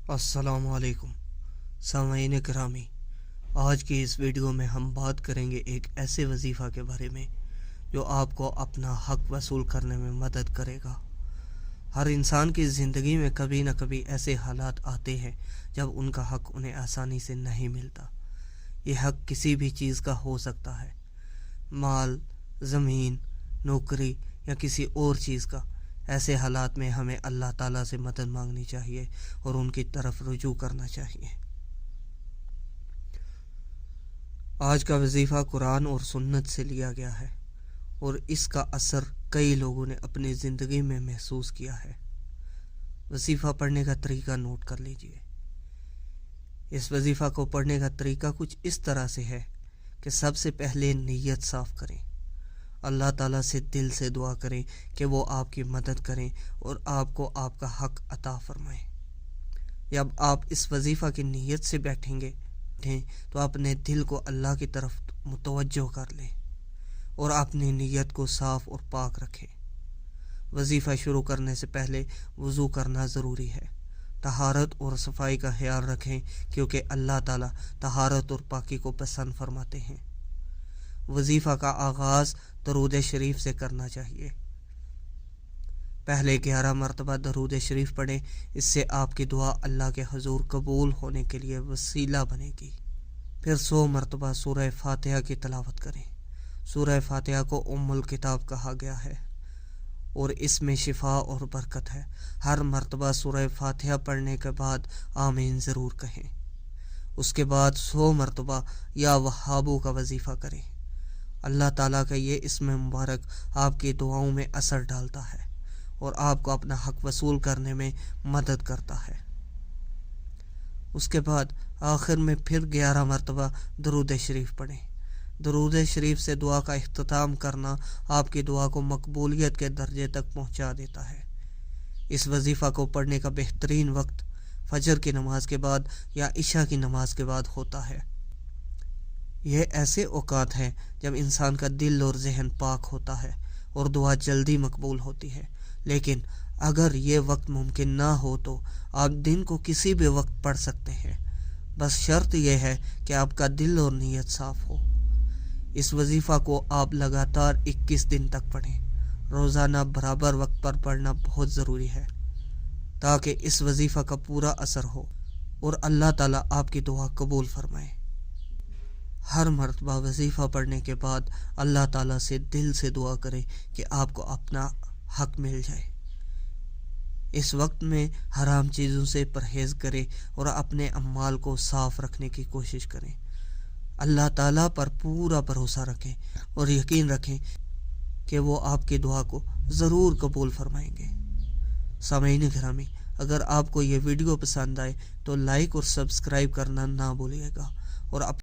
अस्सलाम वालेकुम सामईन करामी। आज की इस वीडियो में हम बात करेंगे एक ऐसे वजीफ़ा के बारे में जो आपको अपना हक वसूल करने में मदद करेगा। हर इंसान की ज़िंदगी में कभी न कभी ऐसे हालात आते हैं जब उनका हक उन्हें आसानी से नहीं मिलता। ये हक किसी भी चीज़ का हो सकता है, माल, ज़मीन, नौकरी या किसी और चीज़ का। ऐसे हालात में हमें अल्लाह ताला से मदद मांगनी चाहिए और उनकी तरफ रुजू करना चाहिए। आज का वजीफ़ा कुरान और सुन्नत से लिया गया है और इसका असर कई लोगों ने अपनी ज़िंदगी में महसूस किया है। वजीफ़ा पढ़ने का तरीका नोट कर लीजिए। इस वजीफ़ा को पढ़ने का तरीका कुछ इस तरह से है कि सबसे पहले नीयत साफ़ करें, अल्लाह ताला से दिल से दुआ करें कि वो आपकी मदद करें और आपको आपका हक अता फरमाएं। जब आप इस वजीफ़ा की नीयत से बैठेंगे तो अपने दिल को अल्लाह की तरफ मुतवज्जो कर लें और अपनी नीयत को साफ़ और पाक रखें। वजीफ़ा शुरू करने से पहले वज़ू करना ज़रूरी है। तहारत और सफाई का ख्याल रखें क्योंकि अल्लाह ताला तहारत और पाकी को पसंद फरमाते हैं। वजीफ़ा का आगाज़ दरूद शरीफ से करना चाहिए। पहले 11 मरतबा दरूद शरीफ पढ़ें। इससे आपकी दुआ अल्लाह के हुजूर कबूल होने के लिए वसीला बनेगी। फिर 100 मरतबा सूरह फातिहा की तिलावत करें। सूरह फातिहा को उम्मुल किताब कहा गया है और इसमें शिफा और बरकत है। हर मरतबा सूरह फातिहा पढ़ने के बाद आमीन ज़रूर कहें। उसके बाद 100 मरतबा या वहाबू का वजीफ़ा करें। अल्लाह ताला का ये इस्म मुबारक आपकी दुआओं में असर डालता है और आपको अपना हक वसूल करने में मदद करता है। उसके बाद आखिर में फिर 11 मरतबा दरूद शरीफ पढ़ें। दरूद शरीफ से दुआ का इख्तिताम करना आपकी दुआ को मकबूलियत के दर्जे तक पहुंचा देता है। इस वजीफ़ा को पढ़ने का बेहतरीन वक्त फजर की नमाज के बाद या इशा की नमाज के बाद होता है। यह ऐसे औकात हैं जब इंसान का दिल और जहन पाक होता है और दुआ जल्दी मकबूल होती है। लेकिन अगर ये वक्त मुमकिन ना हो तो आप दिन को किसी भी वक्त पढ़ सकते हैं। बस शर्त यह है कि आपका दिल और नीयत साफ़ हो। इस वजीफ़ा को आप लगातार 21 दिन तक पढ़ें। रोज़ाना बराबर वक्त पर पढ़ना बहुत ज़रूरी है ताकि इस वजीफ़ा का पूरा असर हो और अल्लाह ताला आपकी दुआ कबूल फरमाए। हर मरतबा वजीफ़ा पढ़ने के बाद अल्लाह ताला से दिल से दुआ करें कि आपको अपना हक मिल जाए। इस वक्त में हराम चीज़ों से परहेज़ करें और अपने अम्माल को साफ़ रखने की कोशिश करें। अल्लाह ताला पर पूरा भरोसा रखें और यकीन रखें कि वो आपकी दुआ को ज़रूर कबूल फरमाएंगे। सामईन गिरामी, अगर आपको ये वीडियो पसंद आए तो लाइक और सब्सक्राइब करना ना भूलिएगा और